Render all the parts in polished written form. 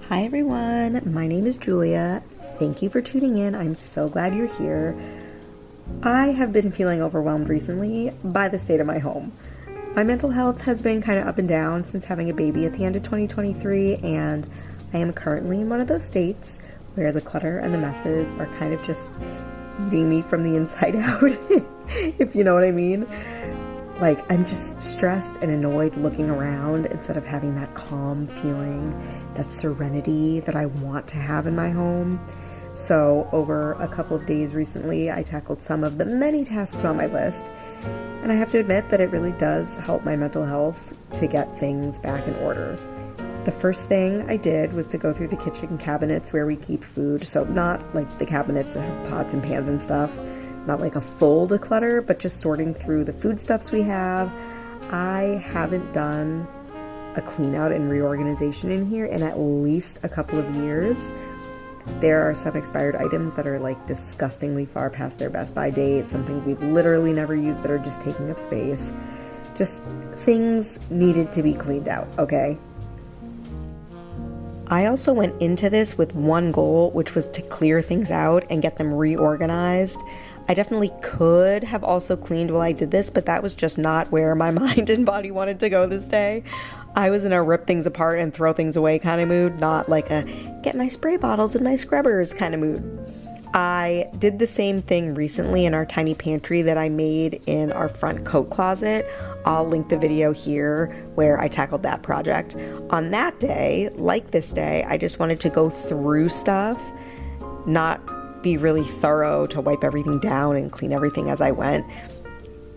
Hi everyone, my name is Julia. Thank you for tuning in. I'm so glad you're here. I have been feeling overwhelmed recently by the state of my home. My mental health has been kind of up and down since having a baby at the end of 2023, and I am currently in one of those states where the clutter and the messes are kind of just eating me from the inside out, if you know what I mean. Like, I'm just stressed and annoyed looking around instead of having that calm feeling, that serenity that I want to have in my home. So over a couple of days recently, I tackled some of the many tasks on my list. And I have to admit that it really does help my mental health to get things back in order. The first thing I did was to go through the kitchen cabinets where we keep food. So not like the cabinets that have pots and pans and stuff. Not like a full declutter, but just sorting through the foodstuffs we have. I haven't done a clean out and reorganization in here in at least a couple of years. There are some expired items that are like disgustingly far past their best by date, some things we've literally never used that are just taking up space. Just things needed to be cleaned out, okay? I also went into this with one goal, which was to clear things out and get them reorganized. I definitely could have also cleaned while I did this, but that was just not where my mind and body wanted to go this day. I was in a rip things apart and throw things away kind of mood, not like a get my spray bottles and my scrubbers kind of mood. I did the same thing recently in our tiny pantry that I made in our front coat closet. I'll link the video here where I tackled that project. On that day, like this day, I just wanted to go through stuff, not be really thorough to wipe everything down and clean everything as I went.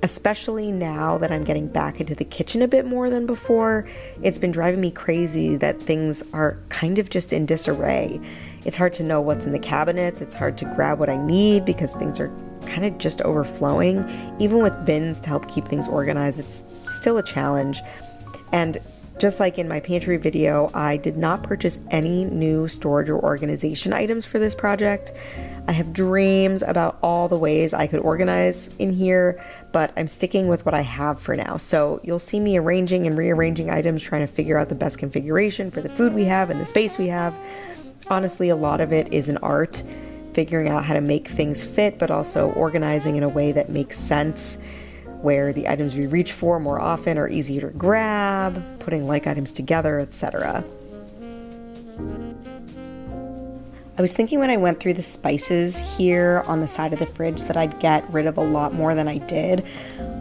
Especially now that I'm getting back into the kitchen a bit more than before, it's been driving me crazy that things are kind of just in disarray. It's hard to know what's in the cabinets. It's hard to grab what I need because things are kind of just overflowing. Even with bins to help keep things organized, it's still a challenge. And just like in my pantry video, I did not purchase any new storage or organization items for this project. I have dreams about all the ways I could organize in here, but I'm sticking with what I have for now. So you'll see me arranging and rearranging items, trying to figure out the best configuration for the food we have and the space we have. Honestly, a lot of it is an art, figuring out how to make things fit, but also organizing in a way that makes sense, where the items we reach for more often are easier to grab, putting like items together, etc. I was thinking when I went through the spices here on the side of the fridge that I'd get rid of a lot more than I did.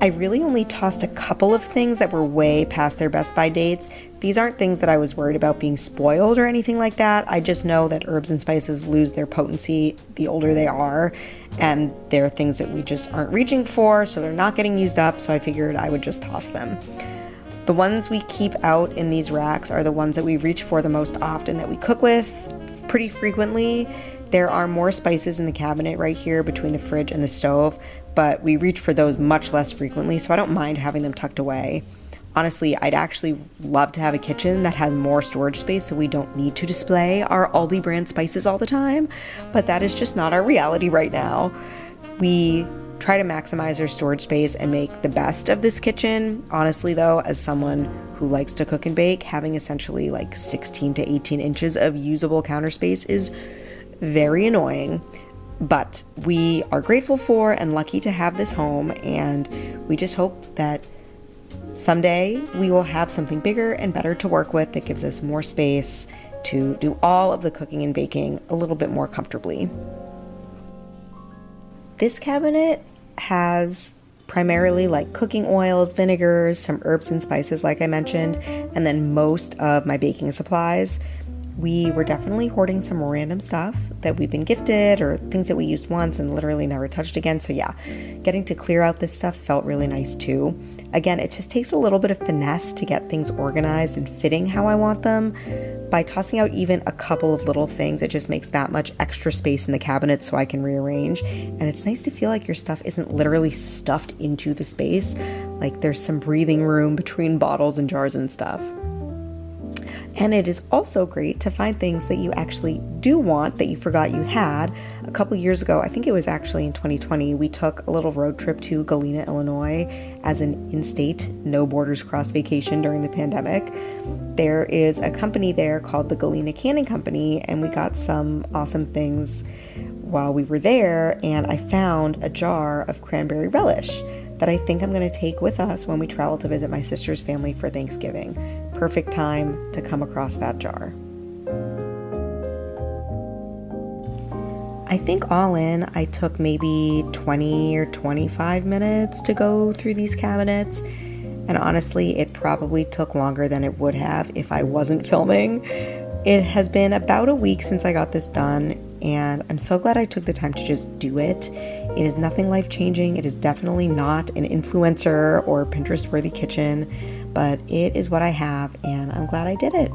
I really only tossed a couple of things that were way past their best by dates. These aren't things that I was worried about being spoiled or anything like that. I just know that herbs and spices lose their potency the older they are, and they're things that we just aren't reaching for, so they're not getting used up, so I figured I would just toss them. The ones we keep out in these racks are the ones that we reach for the most often, that we cook with pretty frequently. There are more spices in the cabinet right here between the fridge and the stove, but we reach for those much less frequently, so I don't mind having them tucked away. Honestly, I'd actually love to have a kitchen that has more storage space so we don't need to display our Aldi brand spices all the time, but that is just not our reality right now. We try to maximize our storage space and make the best of this kitchen. Honestly though, as someone who likes to cook and bake, having essentially like 16 to 18 inches of usable counter space is very annoying. But we are grateful for and lucky to have this home, and we just hope that someday we will have something bigger and better to work with that gives us more space to do all of the cooking and baking a little bit more comfortably. This cabinet has primarily like cooking oils, vinegars, some herbs and spices like I mentioned, and then most of my baking supplies. We were definitely hoarding some random stuff that we've been gifted or things that we used once and literally never touched again. So yeah, getting to clear out this stuff felt really nice too. Again, it just takes a little bit of finesse to get things organized and fitting how I want them. By tossing out even a couple of little things, it just makes that much extra space in the cabinet so I can rearrange. And it's nice to feel like your stuff isn't literally stuffed into the space. Like there's some breathing room between bottles and jars and stuff. And it is also great to find things that you actually do want that you forgot you had. A couple years ago, I think it was actually in 2020, we took a little road trip to Galena, Illinois as an in-state, no borders crossed vacation during the pandemic. There is a company there called the Galena Canning Company, and we got some awesome things while we were there, and I found a jar of cranberry relish that I think I'm going to take with us when we travel to visit my sister's family for Thanksgiving. Perfect time to come across that jar. I think all in, I took maybe 20 or 25 minutes to go through these cabinets. And honestly, it probably took longer than it would have if I wasn't filming. It has been about a week since I got this done, and I'm so glad I took the time to just do it. It is nothing life-changing. It is definitely not an influencer or Pinterest-worthy kitchen, but it is what I have, and I'm glad I did it.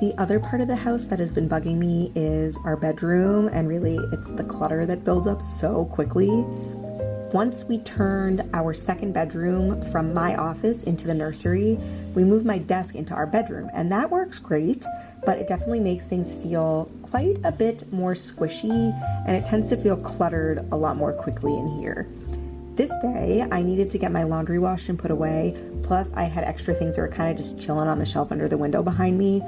The other part of the house that has been bugging me is our bedroom, and really it's the clutter that builds up so quickly. Once we turned our second bedroom from my office into the nursery, we moved my desk into our bedroom, and that works great, but it definitely makes things feel quite a bit more squishy, and it tends to feel cluttered a lot more quickly in here. This day, I needed to get my laundry washed and put away, plus I had extra things that were kind of just chilling on the shelf under the window behind me.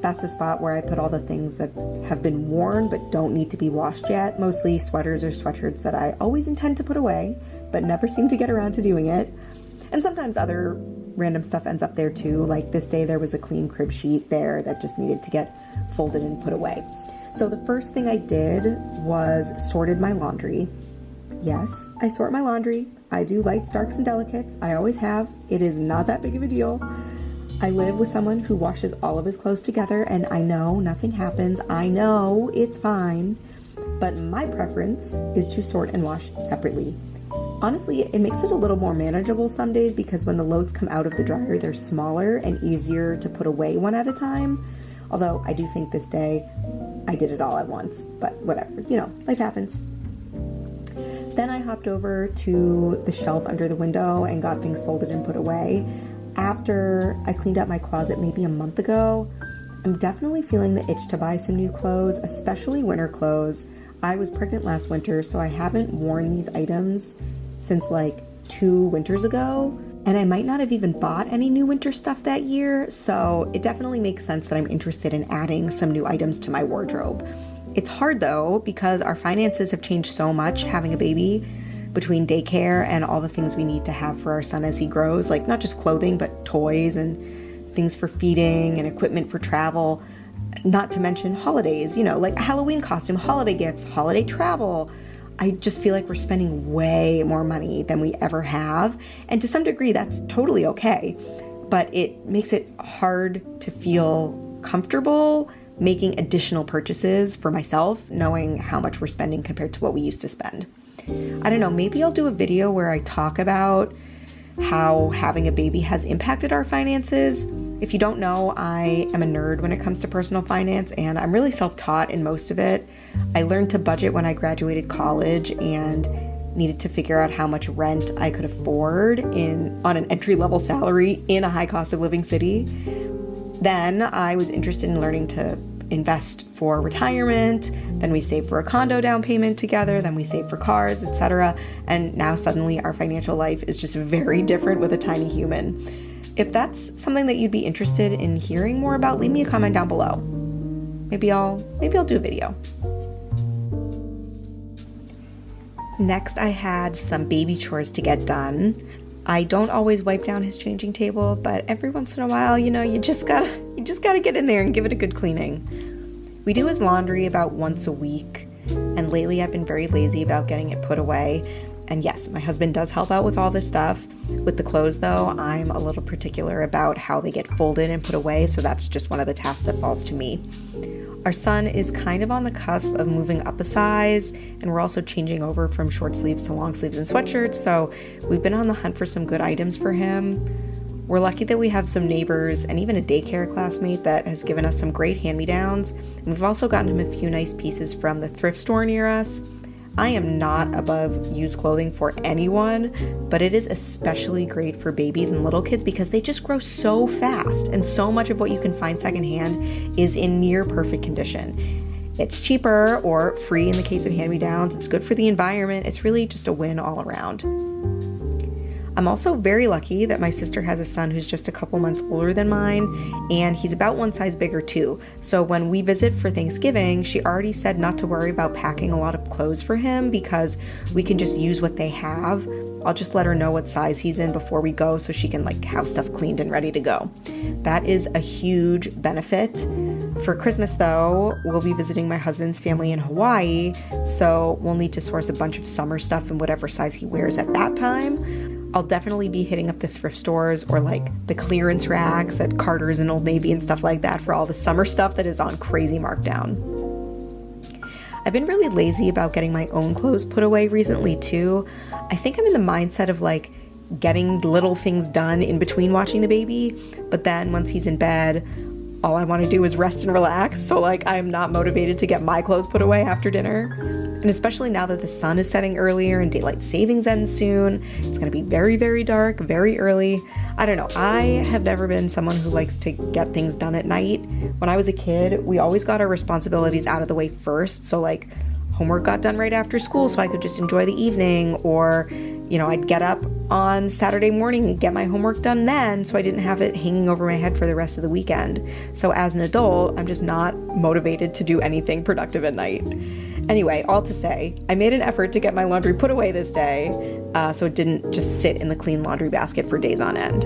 That's the spot where I put all the things that have been worn but don't need to be washed yet, mostly sweaters or sweatshirts that I always intend to put away, but never seem to get around to doing it. And sometimes other random stuff ends up there too, like this day there was a clean crib sheet there that just needed to get folded and put away. So the first thing I did was sorted my laundry. Yes, I sort my laundry. I do lights, darks, and delicates. I always have. It is not that big of a deal. I live with someone who washes all of his clothes together, and I know nothing happens. I know it's fine, but my preference is to sort and wash separately. Honestly, it makes it a little more manageable some days because when the loads come out of the dryer, they're smaller and easier to put away one at a time. Although I do think this day I did it all at once, but whatever, life happens. Then I hopped over to the shelf under the window and got things folded and put away. After I cleaned out my closet maybe a month ago, I'm definitely feeling the itch to buy some new clothes, especially winter clothes. I was pregnant last winter, so I haven't worn these items since like 2 winters ago, and I might not have even bought any new winter stuff that year, so it definitely makes sense that I'm interested in adding some new items to my wardrobe. It's hard though, because our finances have changed so much having a baby, between daycare and all the things we need to have for our son as he grows, like not just clothing, but toys and things for feeding and equipment for travel, not to mention holidays, like a Halloween costume, holiday gifts, holiday travel. I just feel like we're spending way more money than we ever have. And to some degree, that's totally okay. But it makes it hard to feel comfortable making additional purchases for myself, knowing how much we're spending compared to what we used to spend. I don't know, maybe I'll do a video where I talk about how having a baby has impacted our finances. If you don't know, I am a nerd when it comes to personal finance, and I'm really self-taught in most of it. I learned to budget when I graduated college and needed to figure out how much rent I could afford on an entry-level salary in a high cost of living city. Then I was interested in learning to invest for retirement, then we saved for a condo down payment together, then we saved for cars, etc. And now suddenly our financial life is just very different with a tiny human. If that's something that you'd be interested in hearing more about, leave me a comment down below. Maybe I'll do a video. Next, I had some baby chores to get done. I don't always wipe down his changing table, but every once in a while, you just gotta get in there and give it a good cleaning. We do his laundry about once a week, and lately I've been very lazy about getting it put away. And yes, my husband does help out with all this stuff. With the clothes though, I'm a little particular about how they get folded and put away, so that's just one of the tasks that falls to me. Our son is kind of on the cusp of moving up a size, and we're also changing over from short sleeves to long sleeves and sweatshirts, so we've been on the hunt for some good items for him. We're lucky that we have some neighbors and even a daycare classmate that has given us some great hand-me-downs, and we've also gotten him a few nice pieces from the thrift store near us. I am not above used clothing for anyone, but it is especially great for babies and little kids because they just grow so fast, and so much of what you can find secondhand is in near perfect condition. It's cheaper or free in the case of hand-me-downs. It's good for the environment. It's really just a win all around. I'm also very lucky that my sister has a son who's just a couple months older than mine, and he's about one size bigger too. So when we visit for Thanksgiving, she already said not to worry about packing a lot of clothes for him because we can just use what they have. I'll just let her know what size he's in before we go so she can have stuff cleaned and ready to go. That is a huge benefit. For Christmas though, we'll be visiting my husband's family in Hawaii, so we'll need to source a bunch of summer stuff in whatever size he wears at that time. I'll definitely be hitting up the thrift stores or the clearance racks at Carter's and Old Navy and stuff like that for all the summer stuff that is on crazy markdown. I've been really lazy about getting my own clothes put away recently too. I think I'm in the mindset of getting little things done in between watching the baby, but then once he's in bed, all I want to do is rest and relax. So I'm not motivated to get my clothes put away after dinner. And especially now that the sun is setting earlier and daylight savings ends soon, it's going to be very, very dark, very early. I don't know. I have never been someone who likes to get things done at night. When I was a kid, we always got our responsibilities out of the way first. So homework got done right after school so I could just enjoy the evening, or I'd get up on Saturday morning and get my homework done then so I didn't have it hanging over my head for the rest of the weekend. So as an adult, I'm just not motivated to do anything productive at night. Anyway, all to say, I made an effort to get my laundry put away this day so it didn't just sit in the clean laundry basket for days on end.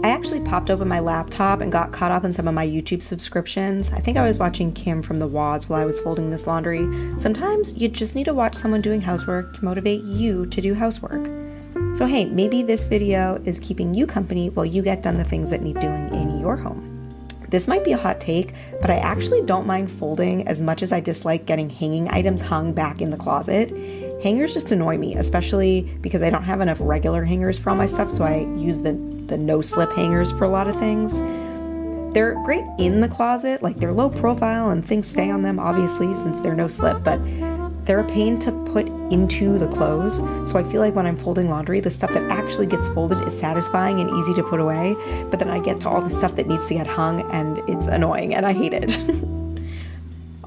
I actually popped open my laptop and got caught up in some of my YouTube subscriptions. I think I was watching Kim from The Wads while I was folding this laundry. Sometimes you just need to watch someone doing housework to motivate you to do housework. So hey, maybe this video is keeping you company while you get done the things that need doing in your home. This might be a hot take, but I actually don't mind folding as much as I dislike getting hanging items hung back in the closet. Hangers just annoy me, especially because I don't have enough regular hangers for all my stuff, so I use the no-slip hangers for a lot of things. They're great in the closet, they're low profile and things stay on them, obviously, since they're no-slip, but they're a pain to put into the clothes. So I feel like when I'm folding laundry, the stuff that actually gets folded is satisfying and easy to put away, but then I get to all the stuff that needs to get hung and it's annoying and I hate it.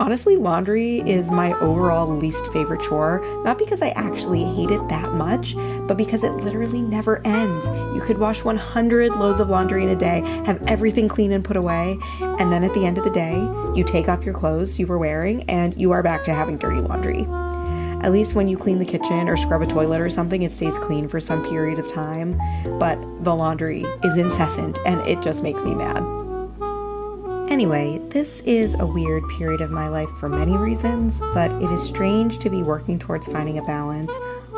Honestly, laundry is my overall least favorite chore, not because I actually hate it that much, but because it literally never ends. You could wash 100 loads of laundry in a day, have everything clean and put away, and then at the end of the day, you take off your clothes you were wearing and you are back to having dirty laundry. At least when you clean the kitchen or scrub a toilet or something, it stays clean for some period of time, but the laundry is incessant and it just makes me mad. Anyway, this is a weird period of my life for many reasons, but it is strange to be working towards finding a balance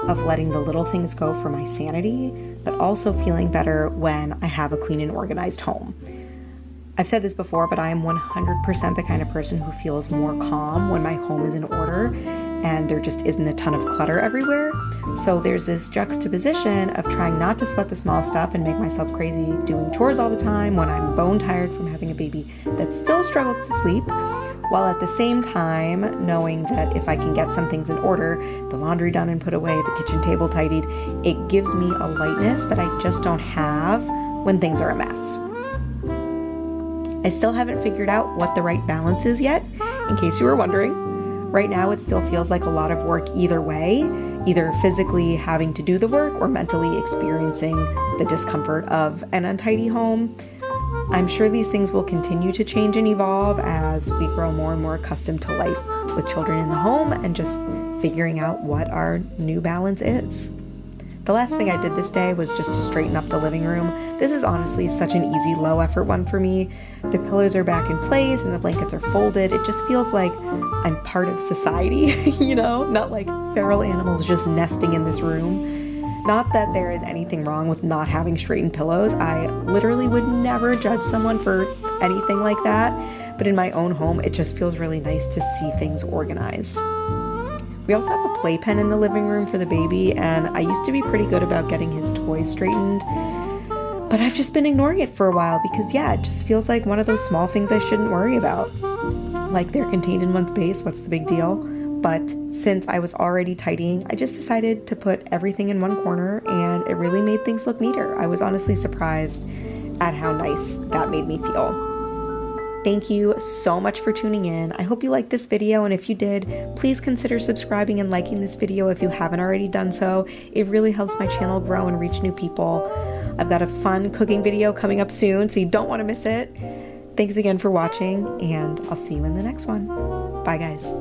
of letting the little things go for my sanity, but also feeling better when I have a clean and organized home. I've said this before, but I am 100% the kind of person who feels more calm when my home is in order and there just isn't a ton of clutter everywhere. So there's this juxtaposition of trying not to sweat the small stuff and make myself crazy doing chores all the time when I'm bone tired from having a baby that still struggles to sleep, while at the same time knowing that if I can get some things in order, the laundry done and put away, the kitchen table tidied, it gives me a lightness that I just don't have when things are a mess. I still haven't figured out what the right balance is yet, in case you were wondering. Right now, it still feels like a lot of work either way, either physically having to do the work or mentally experiencing the discomfort of an untidy home. I'm sure these things will continue to change and evolve as we grow more and more accustomed to life with children in the home and just figuring out what our new balance is. The last thing I did this day was just to straighten up the living room. This is honestly such an easy, low-effort one for me. The pillows are back in place and the blankets are folded. It just feels like I'm part of society, not like feral animals just nesting in this room. Not that there is anything wrong with not having straightened pillows. I literally would never judge someone for anything like that. But in my own home, it just feels really nice to see things organized. We also have a playpen in the living room for the baby, and I used to be pretty good about getting his toys straightened, but I've just been ignoring it for a while because, it just feels like one of those small things I shouldn't worry about. Like they're contained in one space, what's the big deal? But since I was already tidying, I just decided to put everything in one corner, and it really made things look neater. I was honestly surprised at how nice that made me feel. Thank you so much for tuning in. I hope you liked this video, and if you did, please consider subscribing and liking this video if you haven't already done so. It really helps my channel grow and reach new people. I've got a fun cooking video coming up soon, so you don't want to miss it. Thanks again for watching, and I'll see you in the next one. Bye, guys.